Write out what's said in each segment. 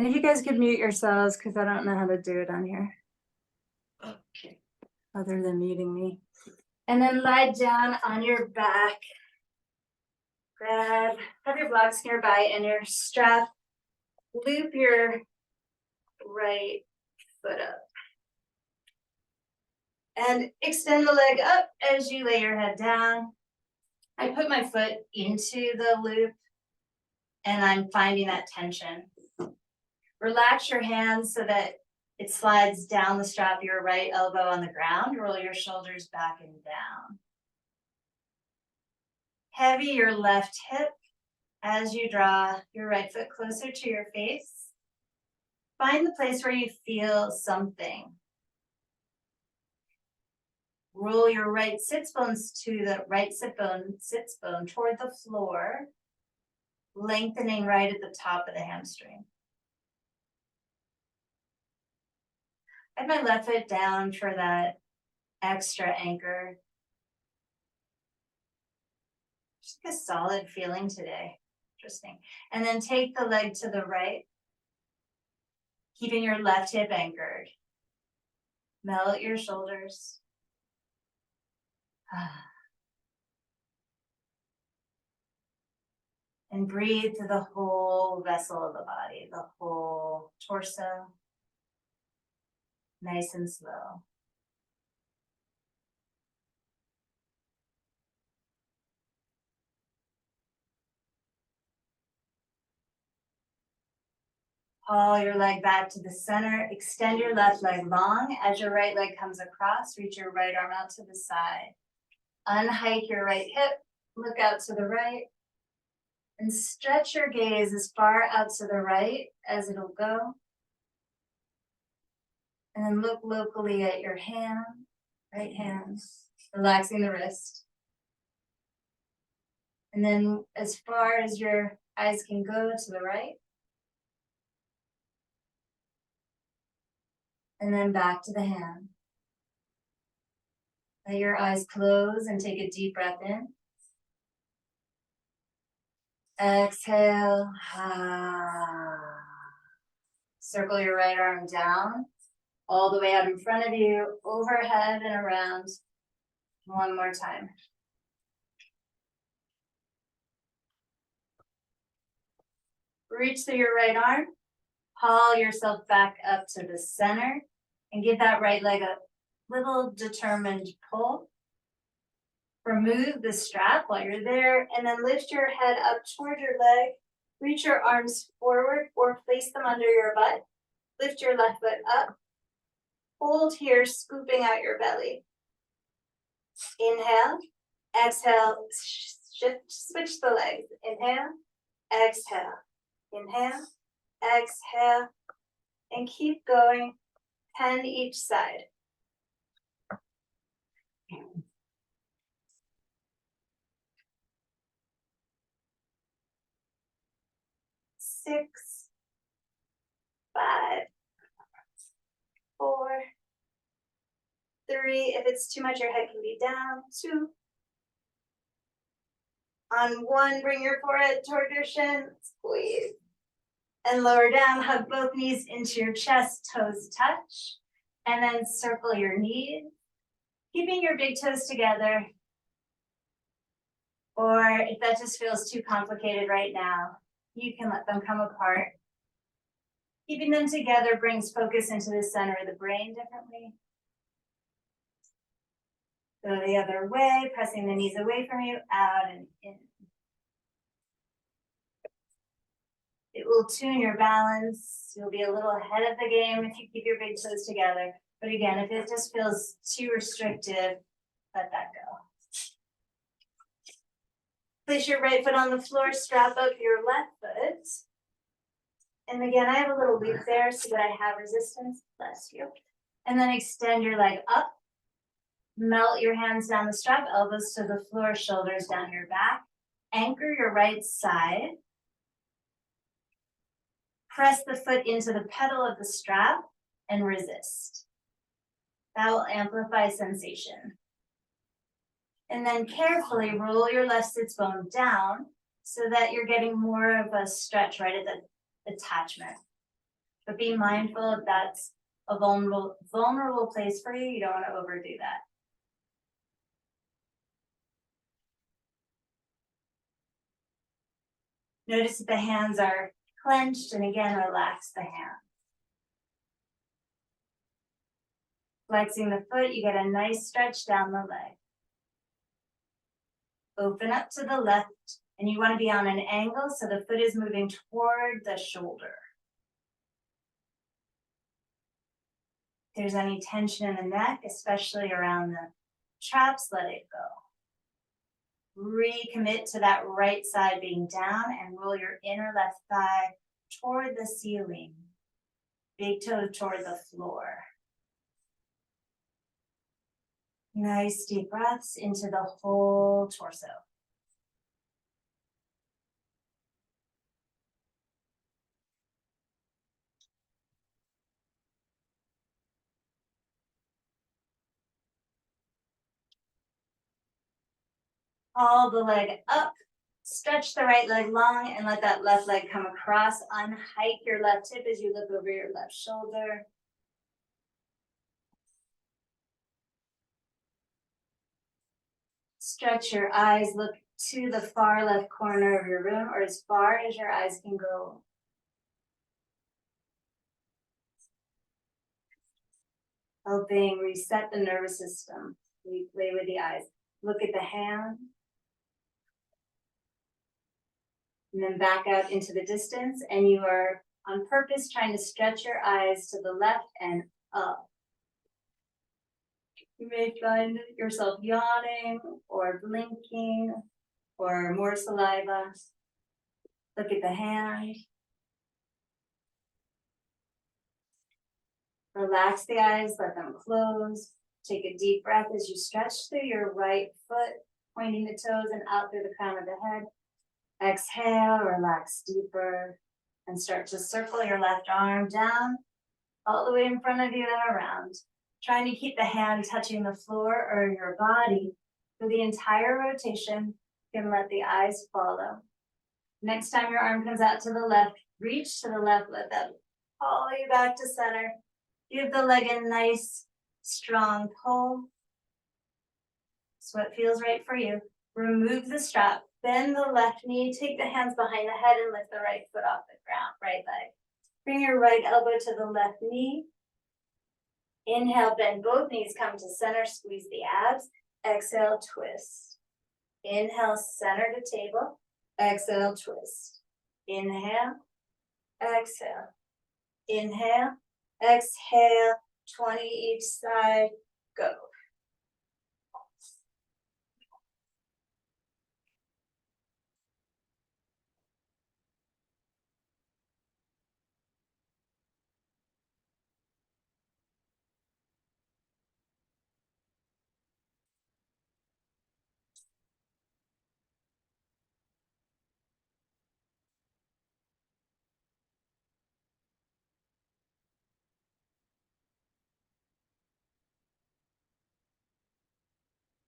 And if you guys could mute yourselves, because I don't know how to do it on here. Okay. Other than muting me. And then lie down on your back. Have your blocks nearby and your strap. Loop your right foot up. And extend the leg up as you lay your head down. I put my foot into the loop and I'm finding that tension. Relax your hands so that it slides down the strap, your right elbow on the ground. Roll your shoulders back and down. Heavy your left hip as you draw your right foot closer to your face. Find the place where you feel something. Roll your right sits bones to the right sits bone toward the floor, lengthening right at the top of the hamstring. I have my left foot down for that extra anchor. Just like a solid feeling today. Interesting. And then take the leg to the right, keeping your left hip anchored. Melt your shoulders. And breathe to the whole vessel of the body, the whole torso. Nice and slow. Haul your leg back to the center. Extend your left leg long. As your right leg comes across, reach your right arm out to the side. Unhike your right hip. Look out to the right. And stretch your gaze as far out to the right as it'll go. And then look locally at your hand, right hand, relaxing the wrist. And then as far as your eyes can go to the right. And then back to the hand. Let your eyes close and take a deep breath in. Exhale. Circle your right arm down, all the way out in front of you, overhead and around. One more time. Reach through your right arm, haul yourself back up to the center, and give that right leg a little determined pull. Remove the strap while you're there, and then lift your head up toward your leg. Reach your arms forward or place them under your butt. Lift your left foot up. Hold here, scooping out your belly. Inhale, exhale, switch the legs. Inhale, exhale, inhale, exhale, and keep going, 10 each side. Six, 5, 4, 3. If it's too much, your head can be down. 2. On 1, bring your forehead toward your shin. Squeeze. And lower down, hug both knees into your chest, toes touch. And then circle your knees, keeping your big toes together. Or if that just feels too complicated right now, you can let them come apart. Keeping them together brings focus into the center of the brain differently. Go the other way, pressing the knees away from you, out and in. It will tune your balance. You'll be a little ahead of the game if you keep your big toes together. But again, if it just feels too restrictive, let that go. Place your right foot on the floor, strap up your left foot. And again, I have a little loop there so that I have resistance. Bless you. And then extend your leg up. Melt your hands down the strap, elbows to the floor, shoulders down your back. Anchor your right side. Press the foot into the pedal of the strap and resist. That will amplify sensation. And then carefully roll your left sits bone down so that you're getting more of a stretch right at the attachment. But be mindful if that's a vulnerable place for you, you don't want to overdo that. Notice that the hands are clenched, and again, relax the hand. Flexing the foot, you get a nice stretch down the leg. Open up to the left, and you want to be on an angle so the foot is moving toward the shoulder. If there's any tension in the neck, especially around the traps, let it go. Recommit to that right side being down and roll your inner left thigh toward the ceiling. Big toe toward the floor. Nice deep breaths into the whole torso. Haul the leg up, stretch the right leg long, and let that left leg come across. Unhike your left hip as you look over your left shoulder. Stretch your eyes, look to the far left corner of your room, or as far as your eyes can go. Helping reset the nervous system. We play with the eyes. Look at the hand. And then back out into the distance, and you are on purpose trying to stretch your eyes to the left and up. You may find yourself yawning or blinking or more saliva. Look at the hand. Relax the eyes, let them close. Take a deep breath as you stretch through your right foot, pointing the toes and out through the crown of the head. Exhale, relax deeper, and start to circle your left arm down, all the way in front of you and around. Trying to keep the hand touching the floor or your body for the entire rotation. You can let the eyes follow. Next time your arm comes out to the left, reach to the left, let that pull you back to center. Give the leg a nice, strong pull. It's what feels right for you. Remove the strap, bend the left knee, take the hands behind the head and lift the right foot off the ground, right leg. Bring your right elbow to the left knee. Inhale, bend both knees, come to center, squeeze the abs. Exhale, twist. Inhale, center to table. Exhale, twist. Inhale, exhale. Inhale, exhale, 20 each side, go.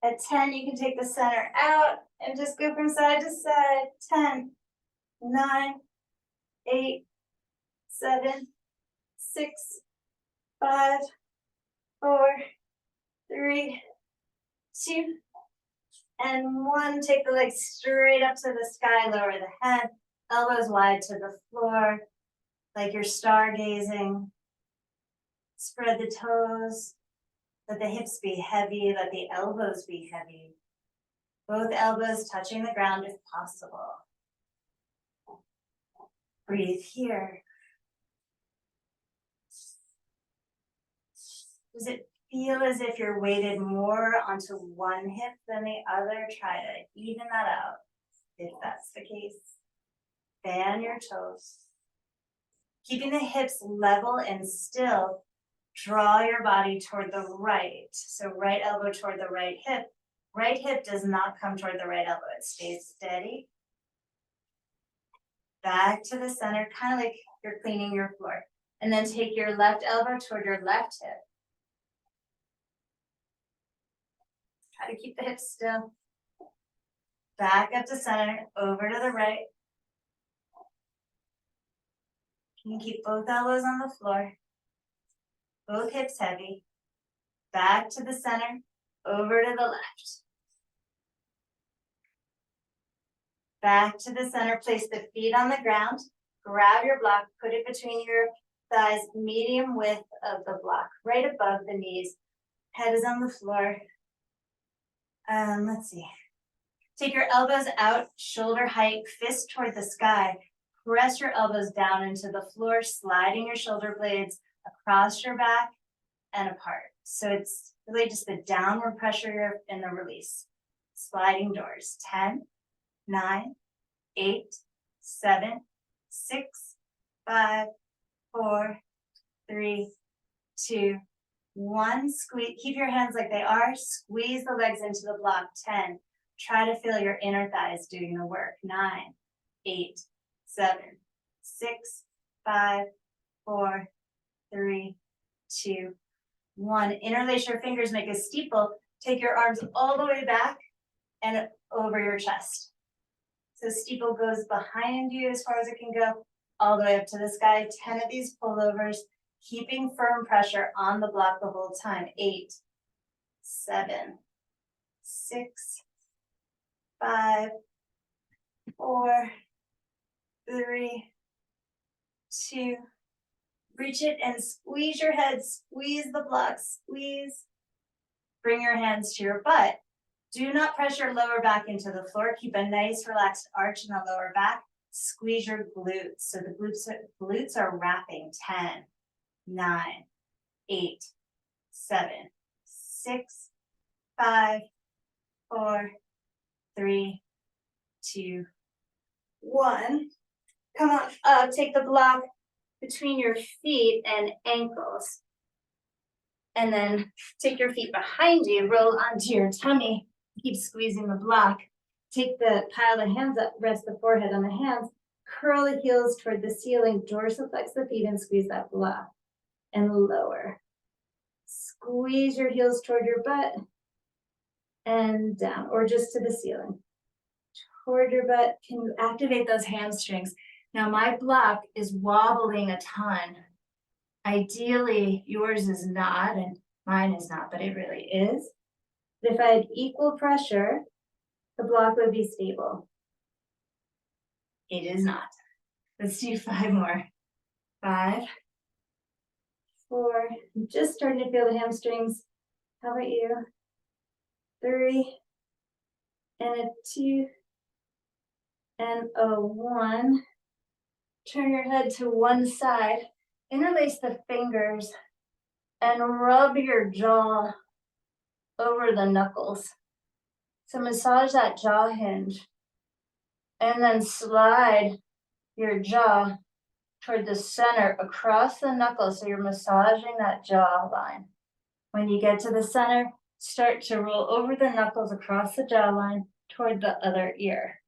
At 10, you can take the center out and just go from side to side. 10, 9, 8, 7, 6, 5, 4, 3, 2, and 1. Take the legs straight up to the sky, lower the head, elbows wide to the floor, like you're stargazing. Spread the toes. Let the hips be heavy, let the elbows be heavy. Both elbows touching the ground if possible. Breathe here. Does it feel as if you're weighted more onto one hip than the other? Try to even that out. If that's the case, fan your toes. Keeping the hips level and still, draw your body toward the right. So right elbow toward the right hip. Right hip does not come toward the right elbow. It stays steady. Back to the center, kind of like you're cleaning your floor. And then take your left elbow toward your left hip. Try to keep the hips still. Back up to center, over to the right. You can keep both elbows on the floor, both hips heavy, back to the center, over to the left. Back to the center, place the feet on the ground, grab your block, put it between your thighs, medium width of the block, right above the knees. Head is on the floor. Let's see. Take your elbows out, shoulder height, fist toward the sky. Press your elbows down into the floor, sliding your shoulder blades across your back and apart. So it's really just the downward pressure and the release. Sliding doors. 10, 9, 8, 7, 6, 5, 4, 3, 2, 1. Squeeze. Keep your hands like they are. Squeeze the legs into the block. 10. Try to feel your inner thighs doing the work. 9, 8, 7, 6, 5, 4, 3, 2, 1. Interlace your fingers, make a steeple. Take your arms all the way back and over your chest. So steeple goes behind you as far as it can go, all the way up to the sky. 10 of these pullovers, keeping firm pressure on the block the whole time. 8, 7, 6, 5, 4, 3, 2. Reach it and squeeze your head, squeeze the block, squeeze. Bring your hands to your butt. Do not press your lower back into the floor. Keep a nice relaxed arch in the lower back. Squeeze your glutes. So the glutes are wrapping. 10, 9, 8, 7, 6, 5, 4, 3, 2, 1. Come on up, take the block between your feet and ankles. And then take your feet behind you, roll onto your tummy, keep squeezing the block. Take the pile of hands up, rest the forehead on the hands, curl the heels toward the ceiling, dorsiflex the feet and squeeze that block. And lower. Squeeze your heels toward your butt and down, or just to the ceiling. Toward your butt, can you activate those hamstrings? Now my block is wobbling a ton. Ideally, yours is not, and mine is not, but it really is. If I had equal pressure, the block would be stable. It is not. Let's do 5 more. 5, 4, I'm just starting to feel the hamstrings. How about you? 3, and a 2, and a 1. Turn your head to one side. Interlace the fingers and rub your jaw over the knuckles. So massage that jaw hinge and then slide your jaw toward the center across the knuckles. So you're massaging that jaw line. When you get to the center, start to roll over the knuckles across the jawline toward the other ear.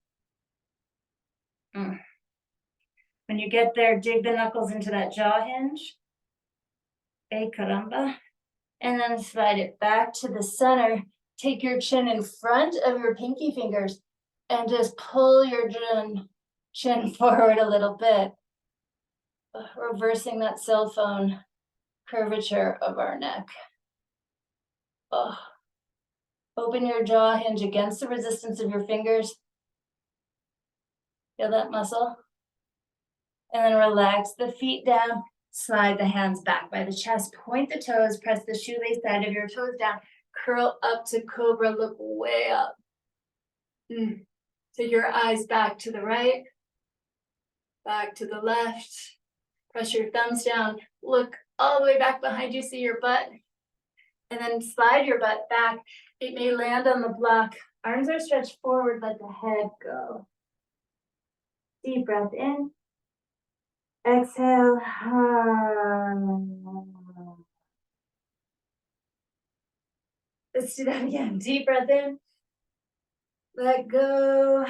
When you get there, dig the knuckles into that jaw hinge. Hey, caramba. And then slide it back to the center. Take your chin in front of your pinky fingers and just pull your chin forward a little bit, reversing that cell phone curvature of our neck. Oh. Open your jaw hinge against the resistance of your fingers. Feel that muscle? And then relax the feet down, slide the hands back by the chest, point the toes, press the shoelace side of your toes down, curl up to cobra, look way up. Take your eyes back to the right, back to the left, press your thumbs down, look all the way back behind you, see your butt, and then slide your butt back. It may land on the block. Arms are stretched forward, let the head go. Deep breath in. Exhale. Let's do that again. Deep breath in. Let go.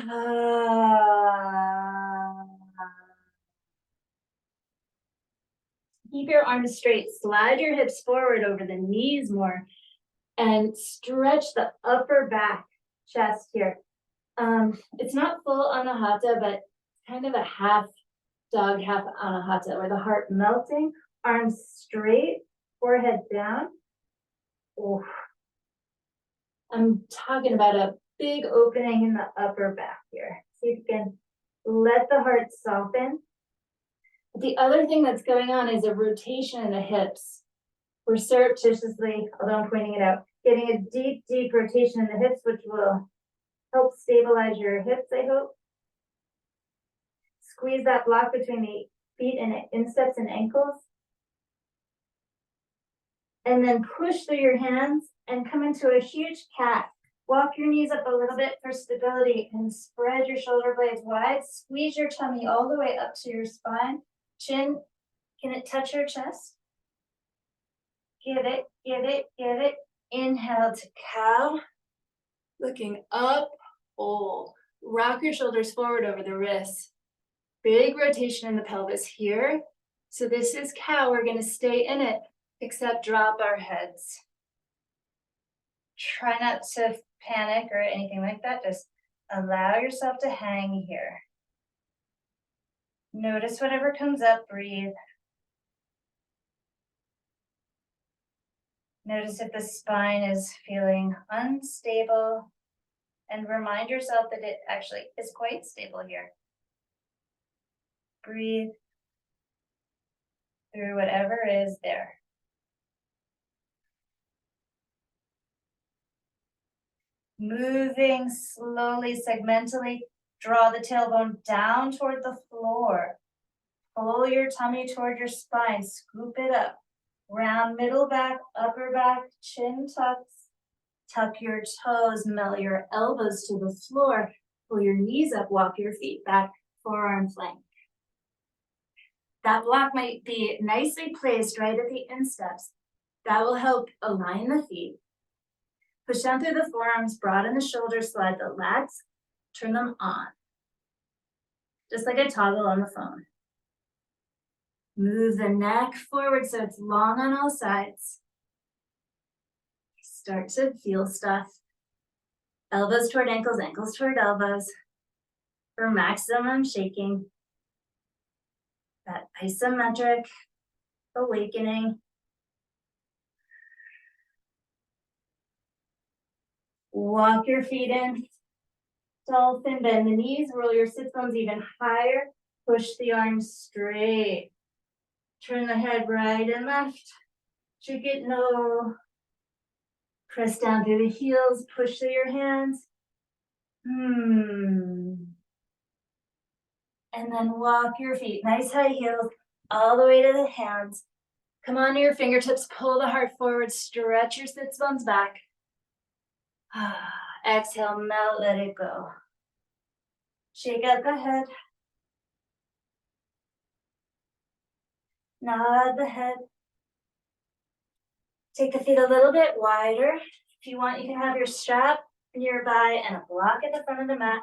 Keep your arms straight. Slide your hips forward over the knees more. And stretch the upper back chest here. It's not full anahata, but kind of a half dog half on a hot tub, where the heart melting, arms straight, forehead down. Oof. I'm talking about a big opening in the upper back here. See if you can let the heart soften. The other thing that's going on is a rotation in the hips. We're surreptitiously, although I'm pointing it out, getting a deep, deep rotation in the hips, which will help stabilize your hips, I hope. Squeeze that block between the feet and insteps and ankles. And then push through your hands and come into a huge cat. Walk your knees up a little bit for stability and spread your shoulder blades wide. Squeeze your tummy all the way up to your spine. Chin, can it touch your chest? Give it, give it, give it. Inhale to cow. Looking up, fold. Rock your shoulders forward over the wrists. Big rotation in the pelvis here. So this is cow. We're going to stay in it, except drop our heads. Try not to panic or anything like that. Just allow yourself to hang here. Notice whatever comes up, breathe. Notice if the spine is feeling unstable, and remind yourself that it actually is quite stable here. Breathe through whatever is there. Moving slowly, segmentally, draw the tailbone down toward the floor. Pull your tummy toward your spine, scoop it up. Round middle back, upper back, chin tucks. Tuck your toes, melt your elbows to the floor. Pull your knees up, walk your feet back, forearm plank. That block might be nicely placed right at the insteps. That will help align the feet. Push down through the forearms, broaden the shoulders, slide the lats, turn them on. Just like a toggle on the phone. Move the neck forward so it's long on all sides. Start to feel stuff. Elbows toward ankles, ankles toward elbows. For maximum shaking. That isometric awakening. Walk your feet in. Dolphin, bend the knees, roll your sit bones even higher. Push the arms straight. Turn the head right and left. Shake it no. Press down through the heels, push through your hands. And then walk your feet, nice high heels, all the way to the hands. Come on to your fingertips, pull the heart forward, stretch your sits bones back. Exhale, melt, let it go. Shake out the head. Nod the head. Take the feet a little bit wider. If you want, you can have your strap nearby and a block at the front of the mat.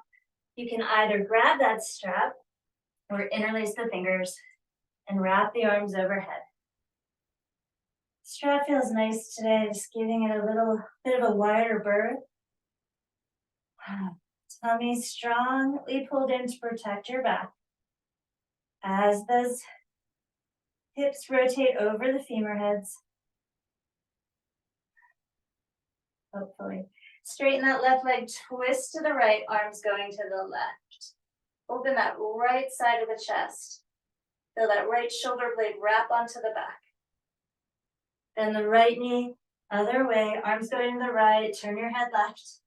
You can either grab that strap or interlace the fingers and wrap the arms overhead. Strap feels nice today, just giving it a little bit of a wider berth. Tummy strongly pulled in to protect your back. As those hips rotate over the femur heads. Hopefully. Straighten that left leg, twist to the right, arms going to the left. Open that right side of the chest. Feel that right shoulder blade wrap onto the back. Then the right knee, other way, arms going to the right, turn your head left.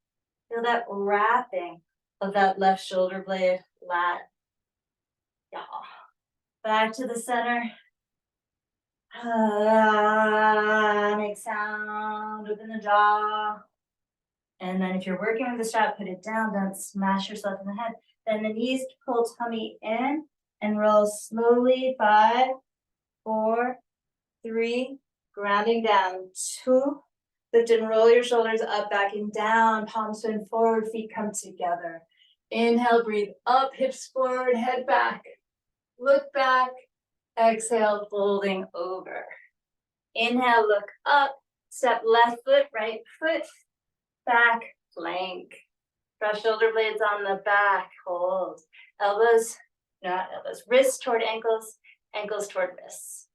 Feel that wrapping of that left shoulder blade, lat. Yeah. Back to the center. Make sound, open the jaw. And then if you're working with the strap, put it down, don't smash yourself in the head. Then the knees pull tummy in and roll slowly, 5, 4, 3, grounding down, 2, lift and roll your shoulders up, backing down, palms twin forward, feet come together. Inhale, breathe up, hips forward, head back, look back, exhale, folding over. Inhale, look up, step left foot, right foot, back, plank. Cross shoulder blades on the back, hold. Elbows not elbows. Wrists toward ankles, ankles toward wrists.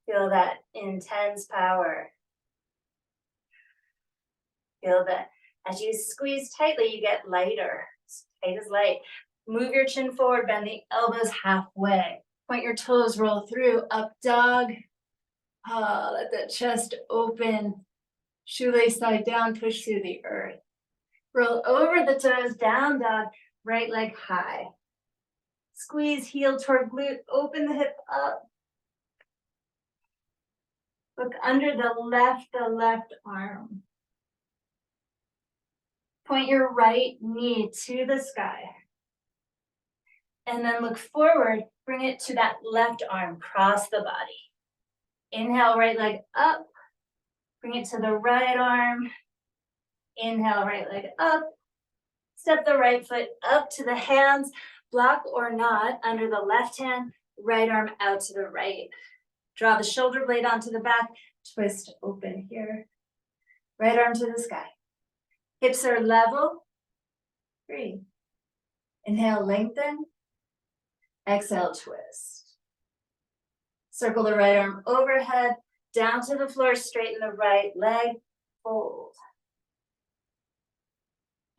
Feel that intense power. Feel that as you squeeze tightly, you get lighter. Tight as light. Move your chin forward, bend the elbows halfway. Point your toes, roll through, up dog. Let the chest open. Shoelace side down, push through the earth. Roll over the toes, down dog, right leg high. Squeeze heel toward glute, open the hip up. Look under the left arm. Point your right knee to the sky. And then look forward, bring it to that left arm, cross the body. Inhale, right leg up. Bring it to the right arm. Inhale, right leg up. Step the right foot up to the hands, block or not under the left hand, right arm out to the right. Draw the shoulder blade onto the back, twist open here. Right arm to the sky. Hips are level. Breathe. Inhale, lengthen. Exhale, twist. Circle the right arm overhead, down to the floor, straighten the right leg, fold.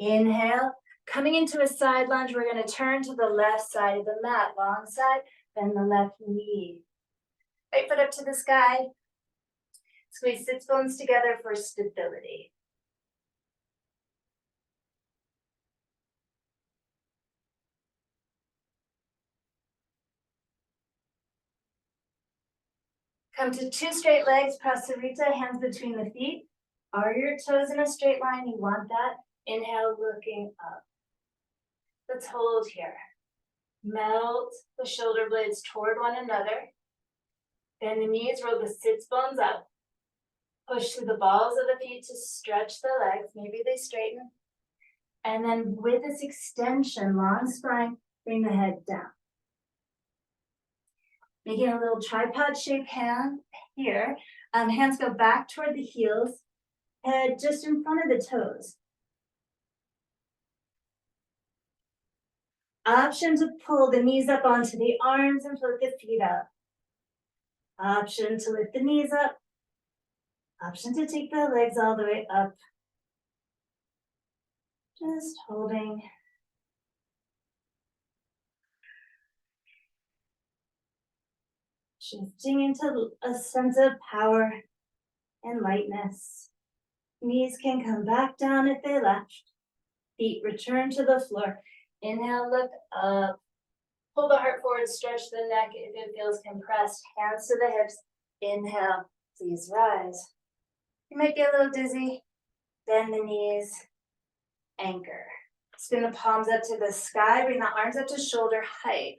Inhale, coming into a side lunge, we're going to turn to the left side of the mat, long side, bend the left knee. Right foot up to the sky. Squeeze sits bones together for stability. Come to two straight legs, prasarita, hands between the feet. Are your toes in a straight line? You want that? Inhale, looking up. Let's hold here. Melt the shoulder blades toward one another. Bend the knees, roll the sits bones up. Push through the balls of the feet to stretch the legs. Maybe they straighten. And then with this extension, long spine, bring the head down. Making a little tripod shaped hand here. Hands go back toward the heels. Head just in front of the toes. Option to pull the knees up onto the arms and float the feet up. Option to lift the knees up. Option to take the legs all the way up. Just holding. Shifting into a sense of power and lightness. Knees can come back down if they left. Feet return to the floor. Inhale, look up. Pull the heart forward, stretch the neck if it feels compressed. Hands to the hips. Inhale, please rise. You might get a little dizzy. Bend the knees. Anchor. Spin the palms up to the sky. Bring the arms up to shoulder height.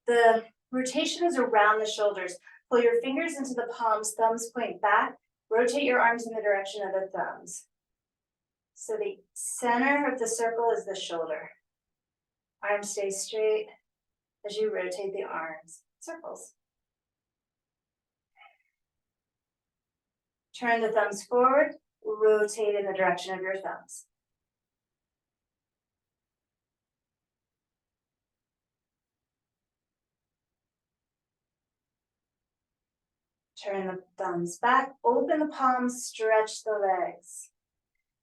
The rotation is around the shoulders. Pull your fingers into the palms, thumbs point back. Rotate your arms in the direction of the thumbs. So the center of the circle is the shoulder. Arms stay straight as you rotate the arms. Circles. Turn the thumbs forward. Rotate in the direction of your thumbs. Turn the thumbs back, open the palms, stretch the legs.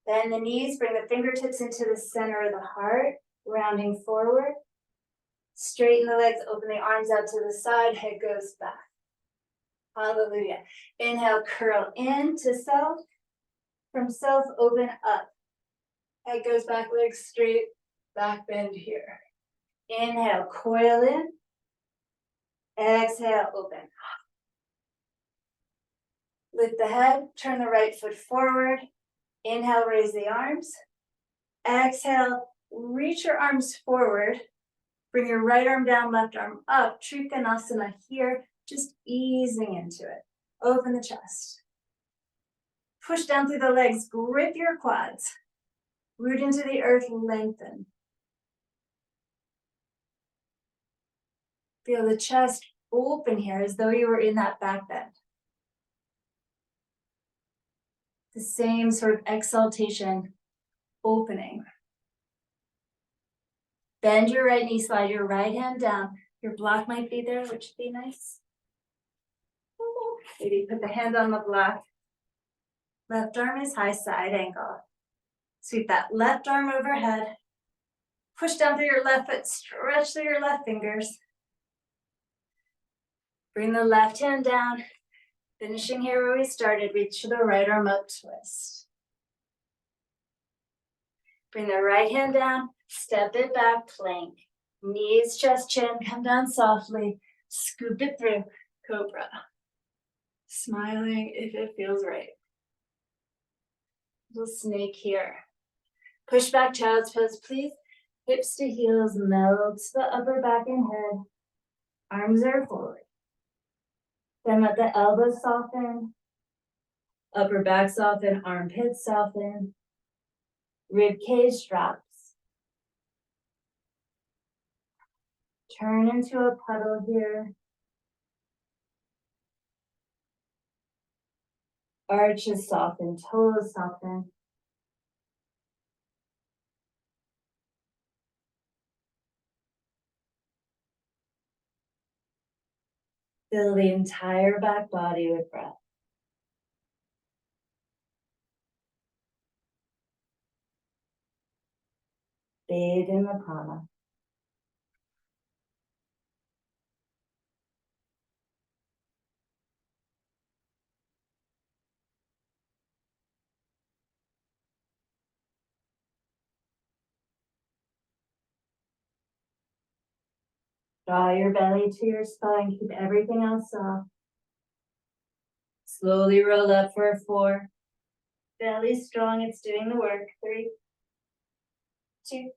Bend the knees, bring the fingertips into the center of the heart, rounding forward. Straighten the legs, open the arms out to the side, head goes back. Hallelujah. Inhale, curl in to self. From self, open up. Head goes back, legs straight, back bend here. Inhale, coil in. Exhale, open. Lift the head, turn the right foot forward. Inhale, raise the arms. Exhale, reach your arms forward. Bring your right arm down, left arm up. Trikonasana here, just easing into it. Open the chest. Push down through the legs, grip your quads. Root into the earth, lengthen. Feel the chest open here as though you were in that back bend. The same sort of exaltation, opening. Bend your right knee, slide your right hand down. Your block might be there, which would be nice. Maybe put the hand on the block. Left arm is high, side angle. Sweep that left arm overhead. Push down through your left foot, stretch through your left fingers. Bring the left hand down. Finishing here where we started, reach to the right arm up, twist. Bring the right hand down, step it back, plank. Knees, chest, chin, come down softly. Scoop it through, cobra. Smiling if it feels right. Little snake here. Push back, child's pose, please. Hips to heels, meld to the upper back and head. Arms are forward. Then let the elbows soften. Upper back soften, armpits soften. Rib cage drops. Turn into a puddle here. Arches soften, toes soften. Fill the entire back body with breath. Bathe in the prana. Draw your belly to your spine. Keep everything else soft. Slowly roll up for 4. Belly strong, it's doing the work. 3, 2,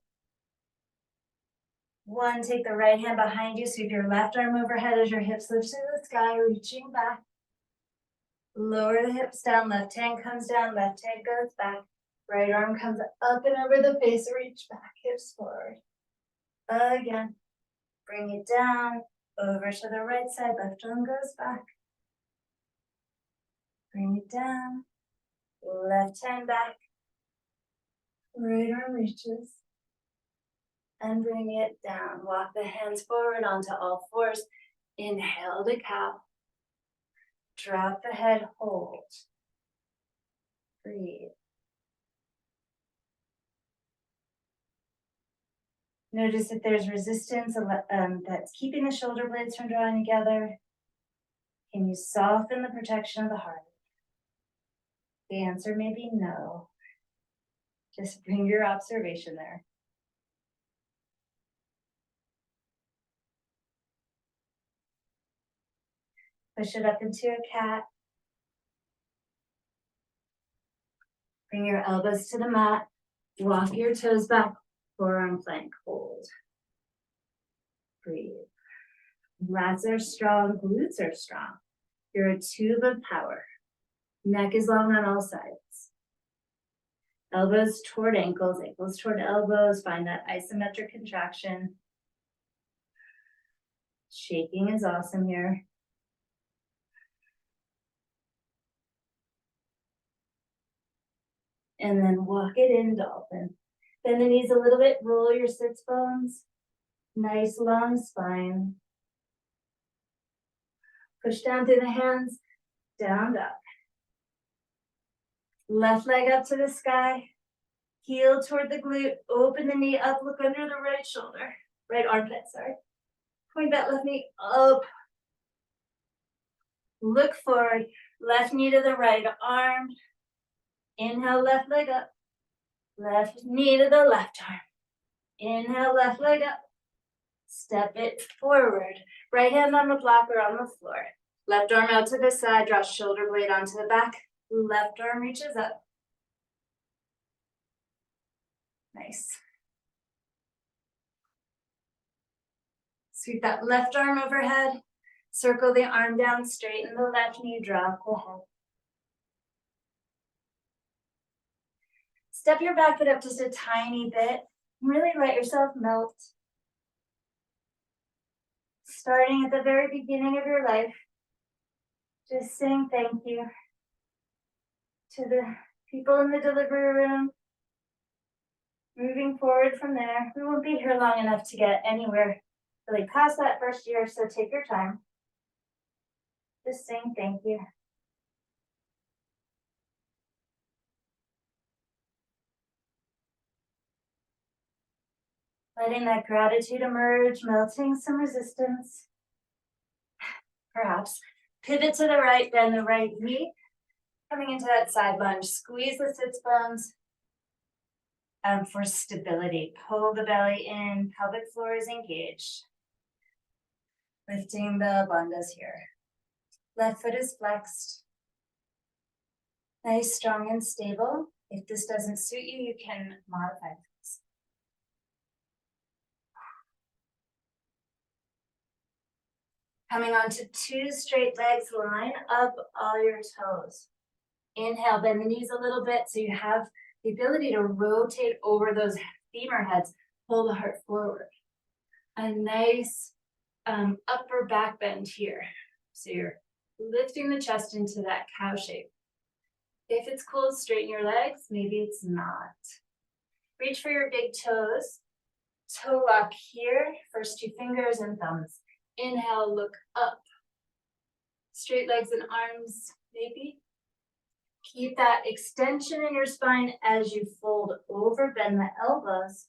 1. Take the right hand behind you. Sweep your left arm overhead as your hips lift to the sky, reaching back. Lower the hips down, left hand comes down, left hand goes back. Right arm comes up and over the face, reach back, hips forward. Again, bring it down, over to the right side, left arm goes back. Bring it down, left hand back, right arm reaches. And bring it down. Walk the hands forward onto all 4s. Inhale to cow. Drop the head, hold. Breathe. Notice if there's resistance that's keeping the shoulder blades from drawing together. Can you soften the protection of the heart? The answer may be no. Just bring your observation there. Push it up into a cat. Bring your elbows to the mat. Walk your toes back. Forearm plank, hold. Breathe. Lats are strong, glutes are strong. You're a tube of power. Neck is long on all sides. Elbows toward ankles, ankles toward elbows. Find that isometric contraction. Shaking is awesome here. And then walk it in, dolphin. Bend the knees a little bit, roll your sits bones. Nice long spine. Push down through the hands, down dog. Left leg up to the sky. Heel toward the glute, open the knee up, look under the right shoulder. Right armpit, sorry. Point that left knee up. Look forward, left knee to the right arm. Inhale, left leg up. Left knee to the left arm. Inhale, left leg up. Step it forward. Right hand on the block or on the floor. Left arm out to the side, draw shoulder blade onto the back. Left arm reaches up. Nice. Sweep that left arm overhead. Circle the arm down, straighten the left knee, drop the head. Step your back foot up just a tiny bit. Really let yourself melt. Starting at the very beginning of your life, just saying thank you to the people in the delivery room, Moving forward from there, we won't be here long enough to get anywhere really past that first year, so take your time. Just saying thank you. Letting that gratitude emerge, melting some resistance. Perhaps pivot to the right, bend the right knee. Coming into that side lunge, squeeze the sits bones. For stability, pull the belly in, pelvic floor is engaged. Lifting the bandhas here. Left foot is flexed. Nice, strong, and stable. If this doesn't suit you, you can modify this. Coming onto 2 straight legs, line up all your toes. Inhale, bend the knees a little bit so you have the ability to rotate over those femur heads, pull the heart forward. A nice upper back bend here. So you're lifting the chest into that cow shape. If it's cool, straighten your legs. Maybe it's not. Reach for your big toes. Toe lock here. First 2 fingers and thumbs. Inhale, look up. Straight legs and arms, maybe. Keep that extension in your spine as you fold over, bend the elbows.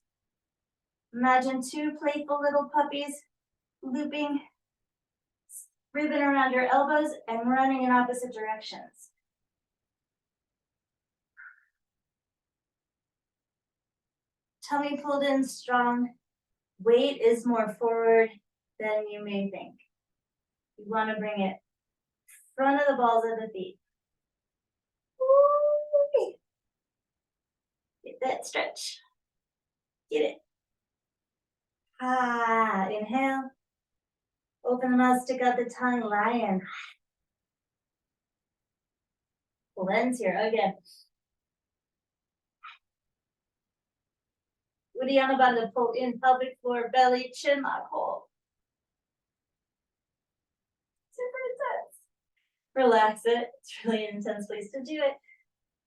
Imagine 2 playful little puppies looping, ribbon around your elbows and running in opposite directions. Tummy pulled in strong. Weight is more forward than you may think. You want to bring it front of the balls of the feet. Ooh, get that stretch. Get it. Ah, inhale. Open the mouth, stick out the tongue, lion. Cleanse here again. Uddiyana Bandha, pull in, pelvic floor, belly, chin lock, hold. Super intense. Relax it. It's really an intense place to do it.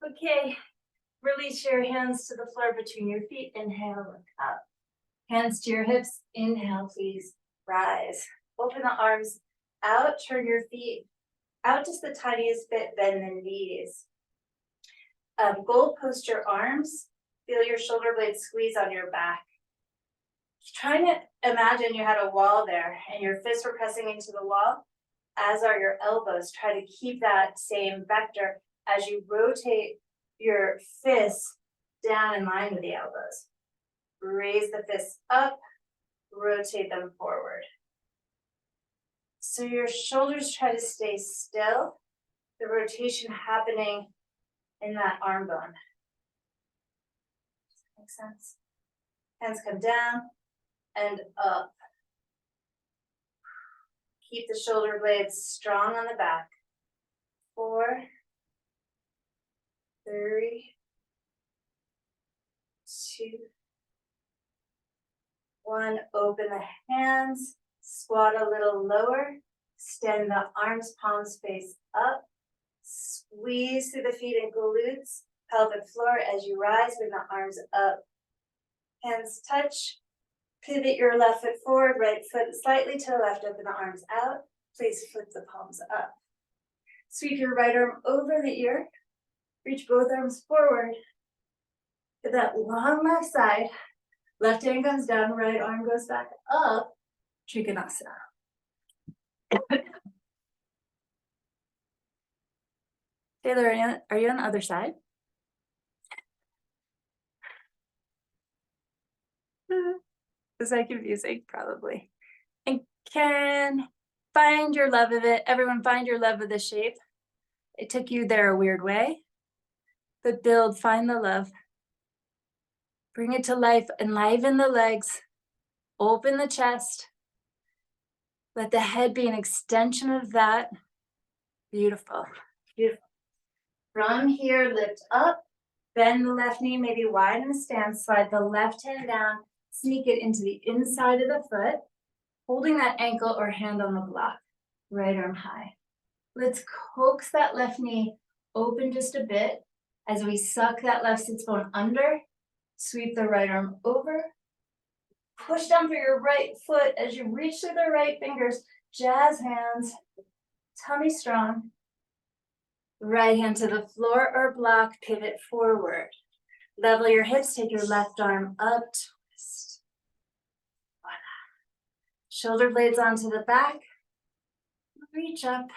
Okay, release your hands to the floor between your feet. Inhale, look up. Hands to your hips. Inhale, please rise. Open the arms out, turn your feet out just the tiniest bit, bend the knees. Goal post your arms. Feel your shoulder blades squeeze on your back. Trying to imagine you had a wall there and your fists were pressing into the wall, as are your elbows. Try to keep that same vector as you rotate your fists down in line with the elbows. Raise the fists up, rotate them forward. So your shoulders try to stay still, the rotation happening in that arm bone. Does that make sense? Hands come down and up. Keep the shoulder blades strong on the back. 4, 3, 2, 1. Open the hands, squat a little lower, extend the arms, palms face up, squeeze through the feet and glutes, pelvic floor as you rise, bring the arms up. Hands touch, pivot your left foot forward, right foot slightly to the left, open the arms out. Please flip the palms up. Sweep your right arm over the ear, reach both arms forward. Get that long left side. Left hand comes down, right arm goes back up. Trikonasana. Taylor, are you on the other side? Is that confusing? Probably. And Karen, find your love of it. Everyone find your love of the shape. It took you there a weird way. But build, find the love. Bring it to life, enliven the legs, open the chest. Let the head be an extension of that. Beautiful, beautiful. From here, lift up, bend the left knee, maybe widen the stance, slide the left hand down, sneak it into the inside of the foot, holding that ankle or hand on the block, right arm high. Let's coax that left knee open just a bit as we suck that left sits bone under. Sweep the right arm over. Push down for your right foot as you reach through the right fingers. Jazz hands. Tummy strong. Right hand to the floor or block, pivot forward. Level your hips, take your left arm up, twist. Voila. Shoulder blades onto the back. Reach up.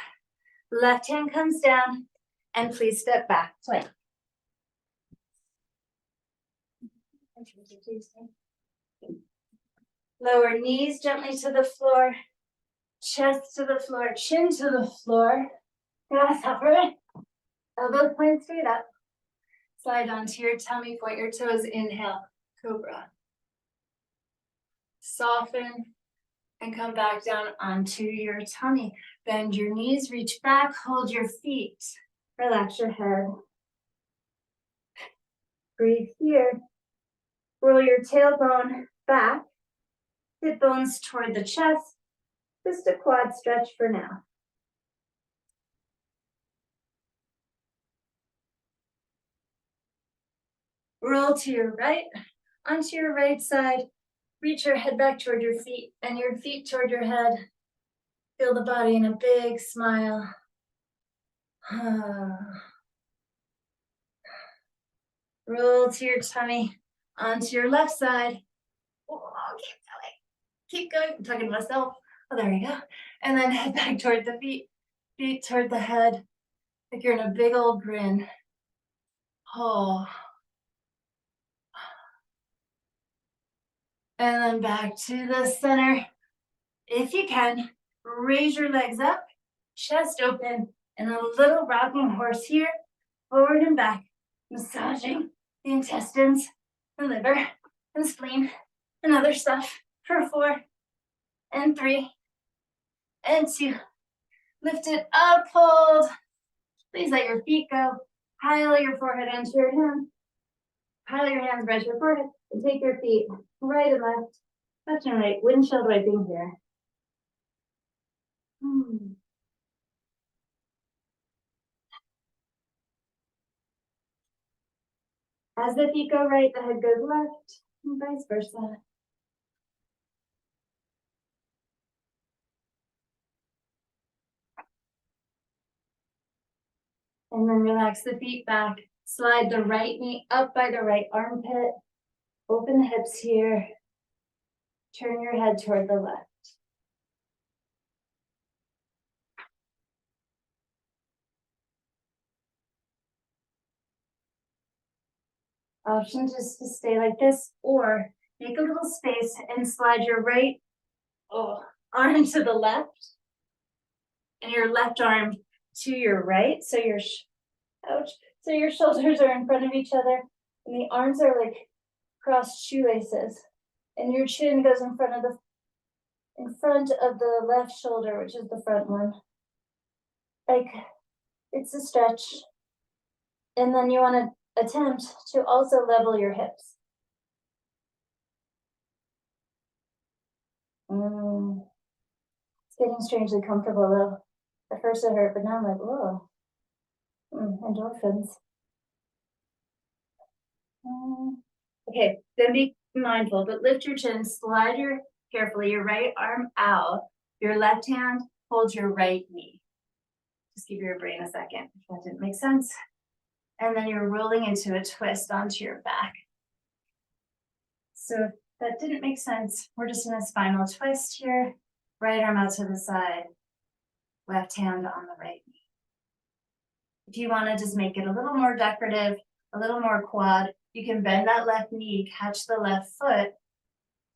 Left hand comes down, and please step back, plank. Lower knees gently to the floor, chest to the floor, chin to the floor. Grasshopper. Elbows point straight up. Slide onto your tummy, point your toes, inhale, cobra. Soften and come back down onto your tummy. Bend your knees, reach back, hold your feet. Relax your head. Breathe here. Roll your tailbone back. Hip bones toward the chest. Just a quad stretch for now. Roll to your right, onto your right side. Reach your head back toward your feet and your feet toward your head. Feel the body in a big smile. Roll to your tummy, onto your left side. Oh, keep going. I'm talking to myself. Oh, there we go. And then head back toward the feet, feet toward the head. Like you're in a big old grin. Oh. And then back to the center. If you can, raise your legs up, chest open, and a little rocking horse here, forward and back, massaging the intestines, the liver, and spleen, and other stuff for 4, and 3, and 2. Lift it up, hold. Please let your feet go. Pile your forehead onto your hand. Pile your hands right to your forehead, and take your feet right and left and right, windshield wiping here. As the feet go right, the head goes left, and vice versa. And then relax the feet back. Slide the right knee up by the right armpit. Open the hips here. Turn your head toward the left. Option just to stay like this, or make a little space and slide your right arm to the left and your left arm to your right. So your so your shoulders are in front of each other and the arms are like crossed shoelaces, and your chin goes in front of the left shoulder, which is the front one. Like it's a stretch. And then you want to attempt to also level your hips. It's getting strangely comfortable though. At first it hurt, but now I'm like, whoa. Endorphins. Okay, then be mindful, but lift your chin, slide carefully your right arm out, your left hand holds your right knee. Just give your brain a second if that didn't make sense. And then you're rolling into a twist onto your back. So if that didn't make sense, we're just in a spinal twist here. Right arm out to the side, left hand on the right knee. If you want to just make it a little more decorative, a little more quad, you can bend that left knee, catch the left foot,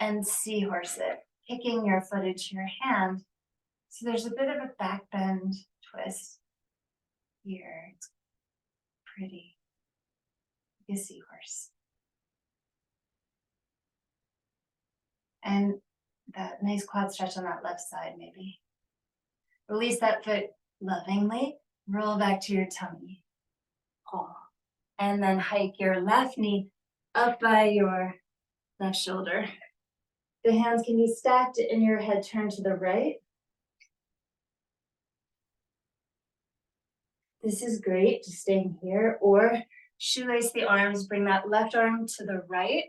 and seahorse it, kicking your foot into your hand. So there's a bit of a back bend twist here. It's pretty, like a seahorse. And that nice quad stretch on that left side, maybe. Release that foot lovingly, roll back to your tummy. And then hike your left knee up by your left shoulder. The hands can be stacked and your head turned to the right. This is great, just staying here, or Shoelace the arms, bring that left arm to the right.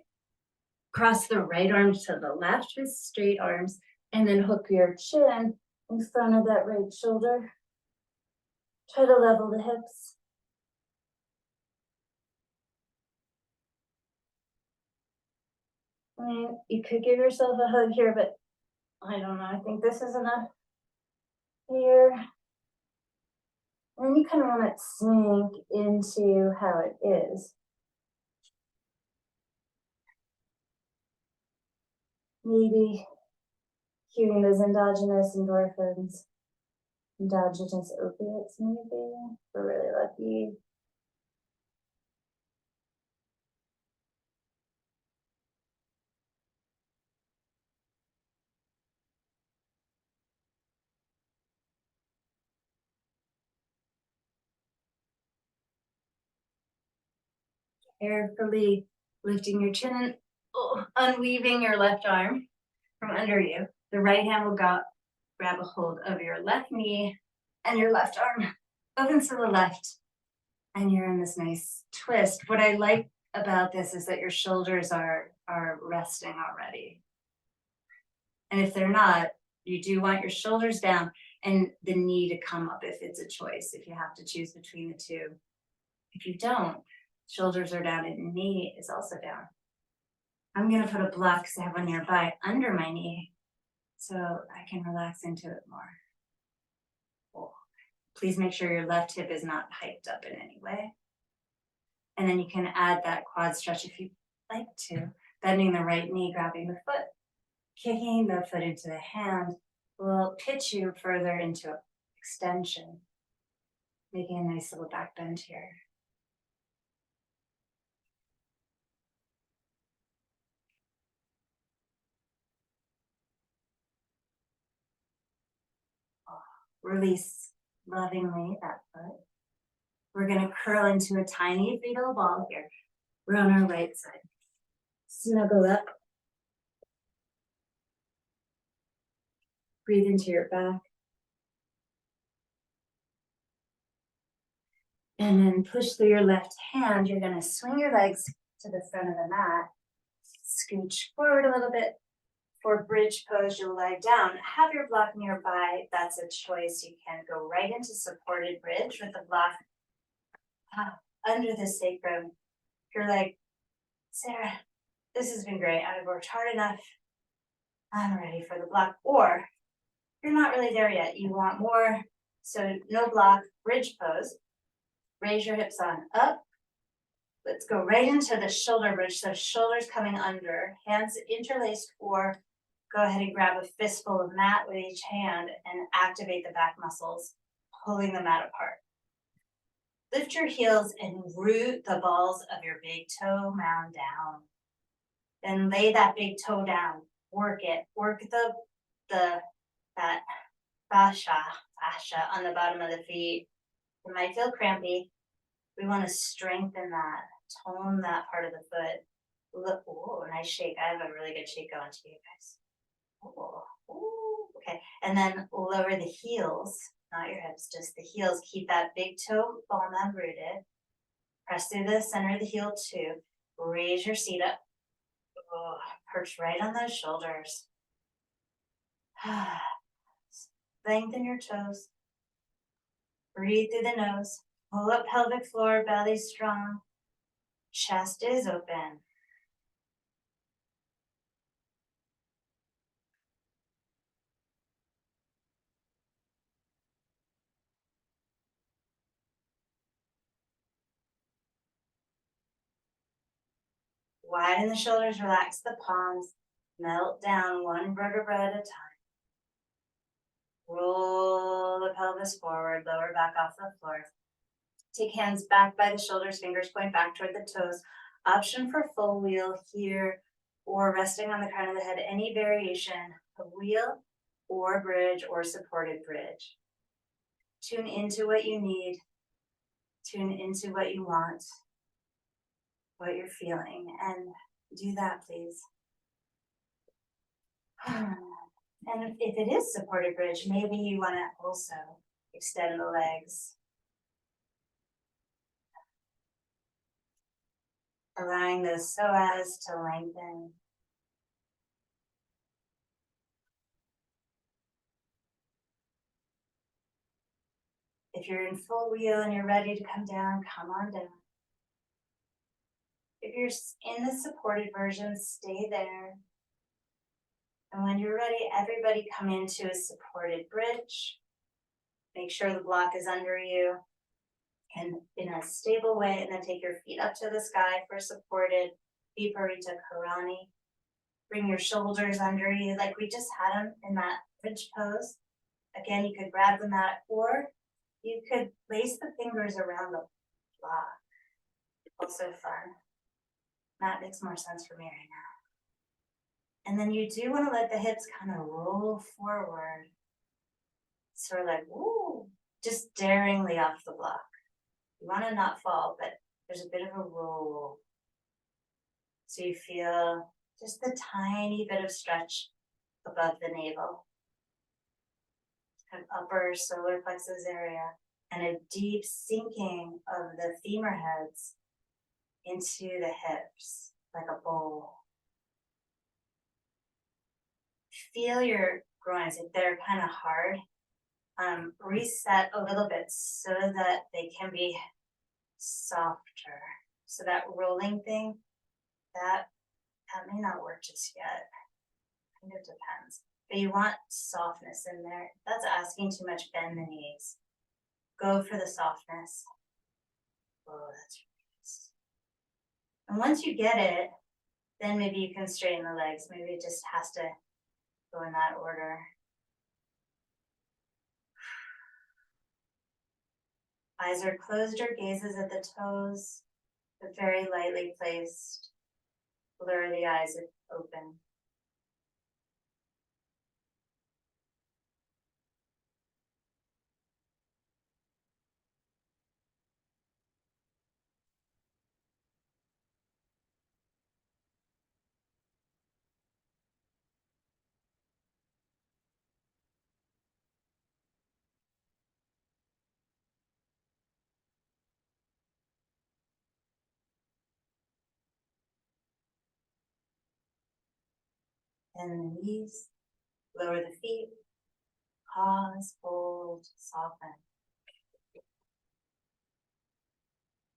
Cross the right arm to the left with straight arms, and then hook your chin in front of that right shoulder. Try to level the hips. I mean, you could give yourself a hug here, but I don't know. I think this is enough here. And you kind of want it sink into how it is. Maybe cueing those endogenous endorphins, endogenous opiates, maybe. We're really lucky. Carefully lifting your chin and unweaving your left arm from under you. The right hand will grab a hold of your left knee and your left arm opens to the left. And you're in this nice twist. What I like about this is that your shoulders are resting already. And if they're not, you do want your shoulders down and the knee to come up if it's a choice, if you have to choose between the two. If you don't, shoulders are down and knee is also down. I'm gonna put a block because I have one nearby under my knee so I can relax into it more. Oh. Please make sure your left hip is not hiked up in any way. And then you can add that quad stretch if you'd like to, bending the right knee, grabbing the foot, kicking the foot into the hand will pitch you further into extension, making a nice little back bend here. Release lovingly that foot. We're going to curl into a tiny fetal ball here. We're on our right side. Snuggle up. Breathe into your back. And then push through your left hand. You're going to swing your legs to the front of the mat. Scooch forward a little bit. For bridge pose, you'll lie down. Have your block nearby. That's a choice. You can go right into supported bridge with the block under the sacrum. If you're like, Sarah, this has been great. I've worked hard enough. I'm ready for the block. Or you're not really there yet. You want more. So no block, bridge pose. Raise your hips on up. Let's go right into the shoulder bridge. So shoulders coming under, hands interlaced, or go ahead and grab a fistful of mat with each hand and activate the back muscles, pulling the mat apart. Lift your heels and root the balls of your big toe mound down. Then lay that big toe down. Work it. Work that fascia on the bottom of the feet. It might feel crampy. We want to strengthen that, tone that part of the foot. Look, oh, nice shake. I have a really good shake going to you guys. Oh, okay. And then lower the heels, not your hips, just the heels. Keep that big toe ball mound rooted. Press through the center of the heel too. Raise your seat up. Oh, perch right on those shoulders. Lengthen your toes. Breathe through the nose. Pull up pelvic floor, belly strong. Chest is open. Widen the shoulders, relax the palms. Melt down one vertebra at a time. Roll the pelvis forward, lower back off the floor. Take hands back by the shoulders, fingers point back toward the toes. Option for full wheel here, or resting on the crown of the head, any variation of wheel or bridge or supported bridge. Tune into what you need. Tune into what you want, what you're feeling, and do that, please. And if it is supported bridge, maybe you want to also extend the legs. allowing the psoas to lengthen. If you're in full wheel and you're ready to come down, come on down. If you're in the supported version, stay there. And when you're ready, everybody come into a supported bridge. Make sure the block is under you and in a stable way, and then take your feet up to the sky for supported Viparita Karani. Bring your shoulders under you like we just had them in that bridge pose. Again, you could grab the mat, or you could lace the fingers around the block. Also fun. That makes more sense for me right now. And then you do want to let the hips kind of roll forward. Sort of like, woo, just daringly off the block. You want to not fall, but there's a bit of a roll. So you feel just a tiny bit of stretch above the navel. Kind of upper solar plexus area, and a deep sinking of the femur heads into the hips, like a bowl. Feel your groins, if they're kind of hard, reset a little bit so that they can be softer. So that rolling thing, that may not work just yet. Kind of depends. But you want softness in there. If that's asking too much, bend the knees. Go for the softness. Oh, that's nice. And once you get it, then maybe you can straighten the legs. Maybe it just has to go in that order. Eyes are closed or gazes at the toes, but very lightly placed. Blur the eyes if open. And the knees, lower the feet, pause, hold, soften.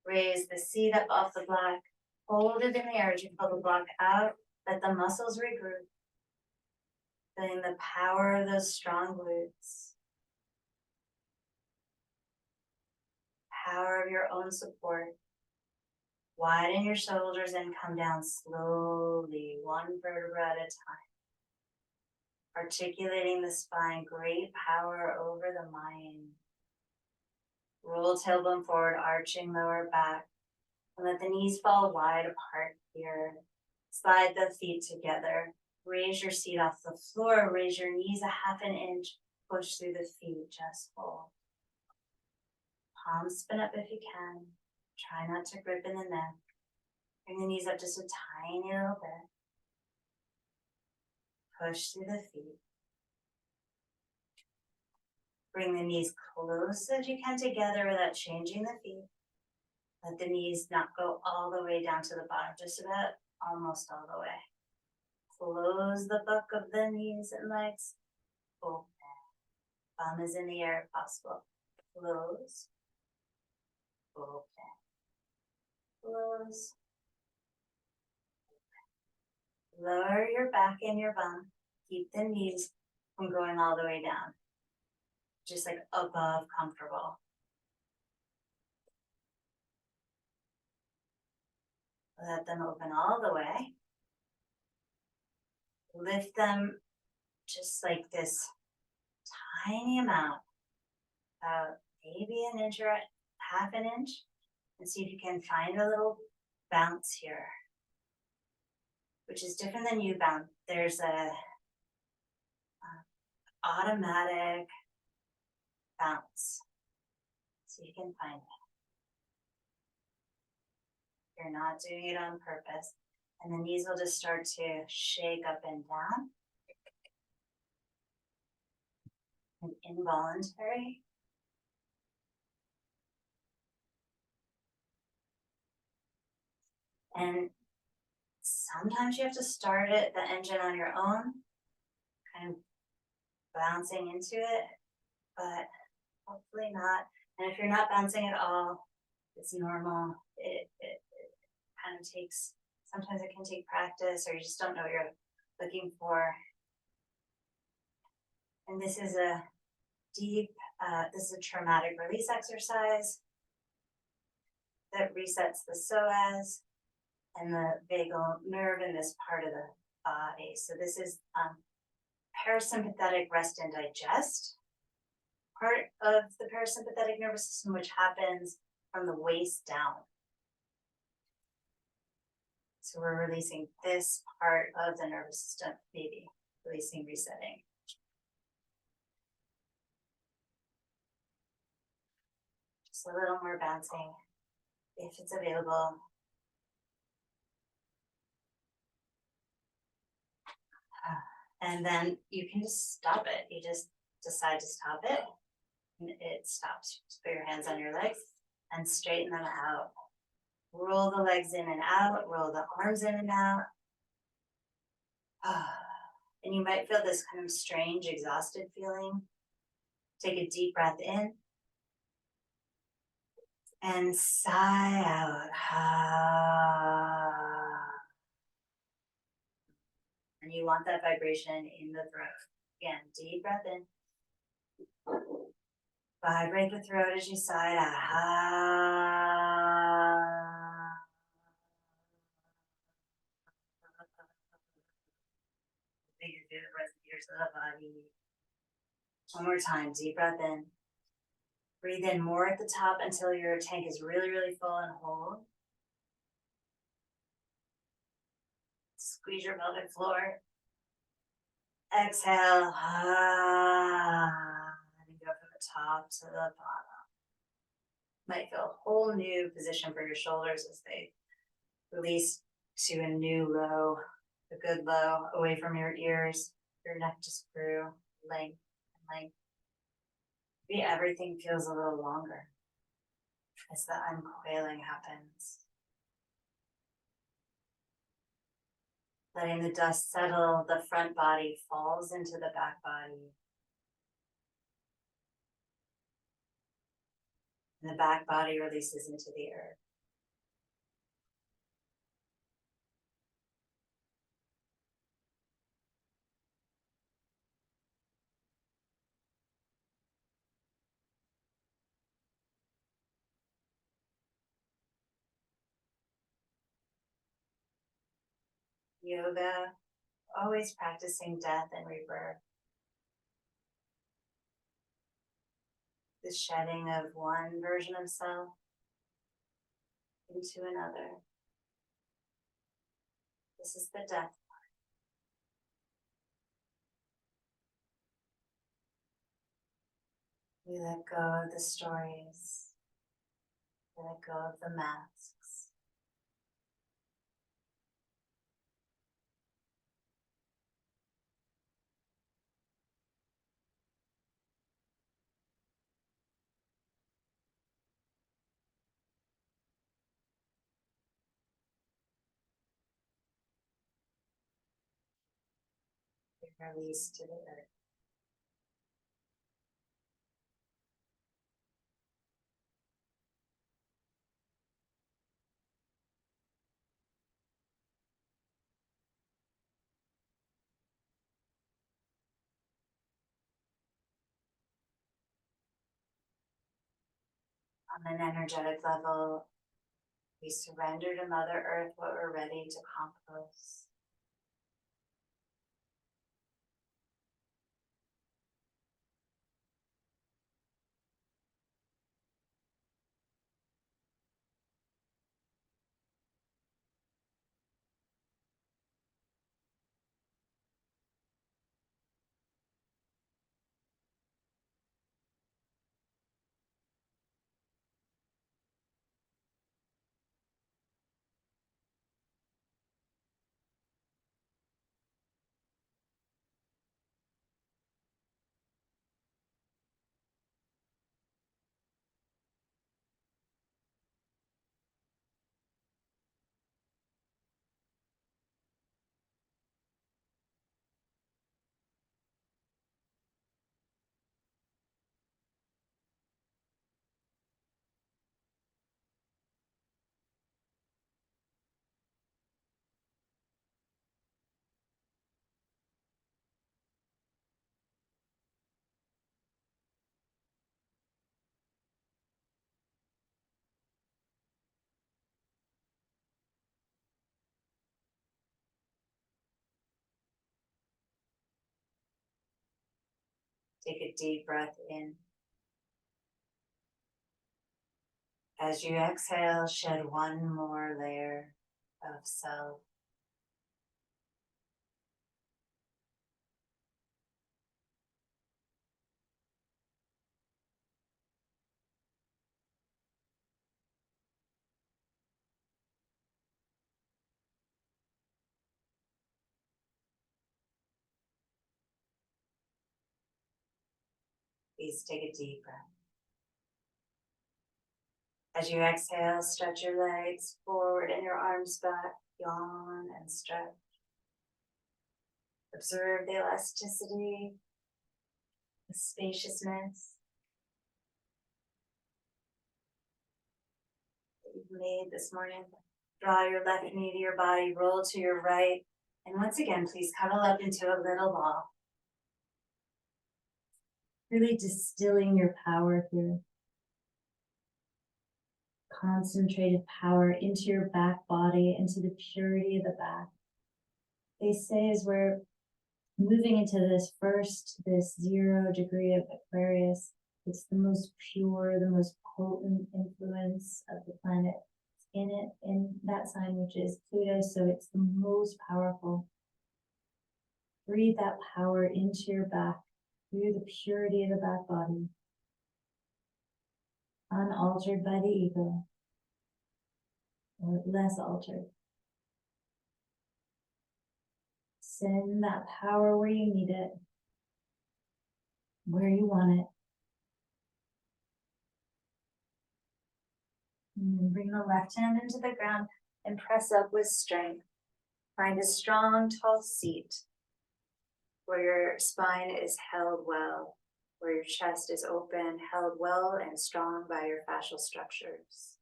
Raise the seat up off the block, hold it in the air as you pull the block out, let the muscles regroup. Feeling the power of those strong glutes. Power of your own support. Widen your shoulders and come down slowly, one vertebra at a time. Articulating the spine, great power over the mind. Roll tailbone forward, arching lower back. And let the knees fall wide apart here. Slide the feet together. Raise your seat off the floor. Raise your knees a half an inch. Push through the feet, just hold. Palms spin up if you can. Try not to grip in the neck. Bring the knees up just a tiny little bit. Push through the feet. Bring the knees close as you can together without changing the feet. Let the knees not go all the way down to the bottom, just about almost all the way. Close the butt of the knees and legs. Open. Bum is in the air if possible. Close. Open. Close. Open. Lower your back and your bum. Keep the knees from going all the way down. Just like above comfortable. Let them open all the way. Lift them just like this tiny amount, about maybe an inch or half an inch, and see if you can find a little bounce here, which is different than U bounce. There's a automatic bounce. See if you can find it. You're not doing it on purpose. And the knees will just start to shake up and down. And involuntary. And sometimes you have to start it, the engine on your own, kind of bouncing into it, but hopefully not. And if you're not bouncing at all, it's normal. It kind of takes, sometimes it can take practice, or you just don't know what you're looking for. And this is a deep, this is a traumatic release exercise that resets the psoas and the vagal nerve in this part of the body. So this is parasympathetic rest and digest part of the parasympathetic nervous system, which happens from the waist down. So we're releasing this part of the nervous system, maybe releasing, resetting. Just a little more bouncing if it's available. And then you can just stop it. You just decide to stop it, and it stops. Just put your hands on your legs and straighten them out. Roll the legs in and out, roll the arms in and out. And you might feel this kind of strange, exhausted feeling. Take a deep breath in and sigh out. And you want that vibration in the throat. Again, deep breath in. Vibrate the throat as you sigh out. Make it through the rest of the body. One more time, deep breath in. Breathe in more at the top until your tank is really, really full, and hold. Squeeze your pelvic floor. Exhale. And go from the top to the bottom. Might feel a whole new position for your shoulders as they release to a new low, a good low, away from your ears. Your neck just grew, length and length. Maybe everything feels a little longer as the uncoiling happens. Letting the dust settle, the front body falls into the back body. And the back body releases into the earth. Yoga, always practicing death and rebirth. The shedding of one version of self into another. This is the death. We let go of the stories. We let go of the masks. We release to the earth. On an energetic level, we surrender to Mother Earth what we're ready to compost. Take a deep breath in. As you exhale, shed one more layer of self. Please take a deep breath. As you exhale, stretch your legs forward and your arms back. Yawn and stretch. Observe the elasticity, the spaciousness that you've made this morning. Draw your left knee to your body, roll to your right, and once again, please cuddle up into a little ball. Really distilling your power here. Concentrated power into your back body, into the purity of the back. They say as we're moving into this 0 degree of Aquarius, it's the most pure, the most potent influence of the planet in it, in that sign, which is Pluto, so it's the most powerful. Breathe that power into your back through the purity of the back body, unaltered by the ego, or less altered. Send that power where you need it, where you want it. And bring the left hand into the ground and press up with strength. Find a strong, tall seat where your spine is held well, where your chest is open, held well and strong by your fascial structures.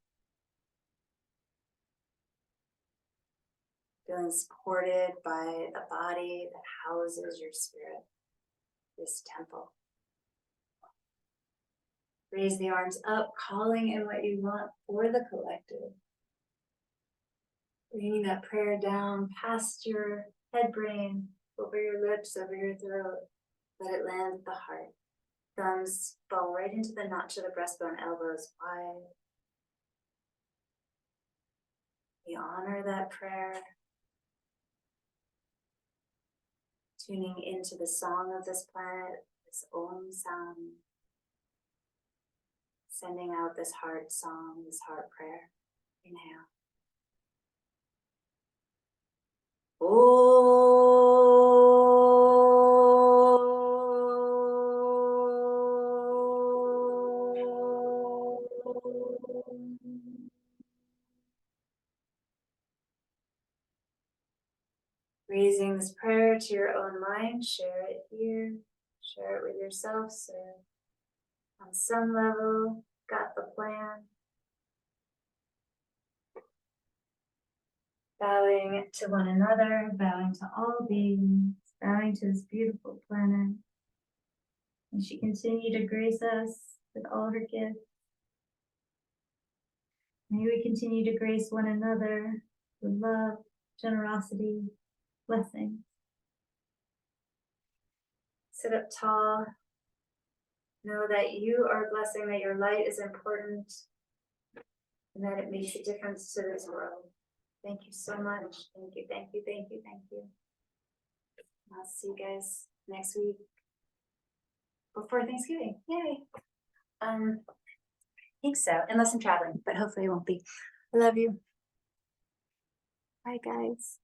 Feeling supported by the body that houses your spirit, this temple. Raise the arms up, calling in what you want for the collective. Bringing that prayer down past your head brain, over your lips, over your throat. Let it land at the heart. Thumbs fall right into the notch of the breastbone, elbows wide. We honor that prayer. Tuning into the song of this planet, this Om sound. Sending out this heart song, this heart prayer. Inhale. Raising this prayer to your own mind, share it here, share it with yourself, so on some level, got the plan. Bowing to one another, bowing to all beings, bowing to this beautiful planet. And she continue to grace us with all her gifts. May we continue to grace one another with love, generosity, blessing. Sit up tall. Know that you are a blessing, that your light is important, and that it makes a difference to this world. Thank you so much. Thank you, thank you, thank you, thank you. I'll see you guys next week before Thanksgiving. Yay! I think so, unless I'm traveling, but hopefully I won't be. I love you. Bye, guys.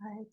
Bye.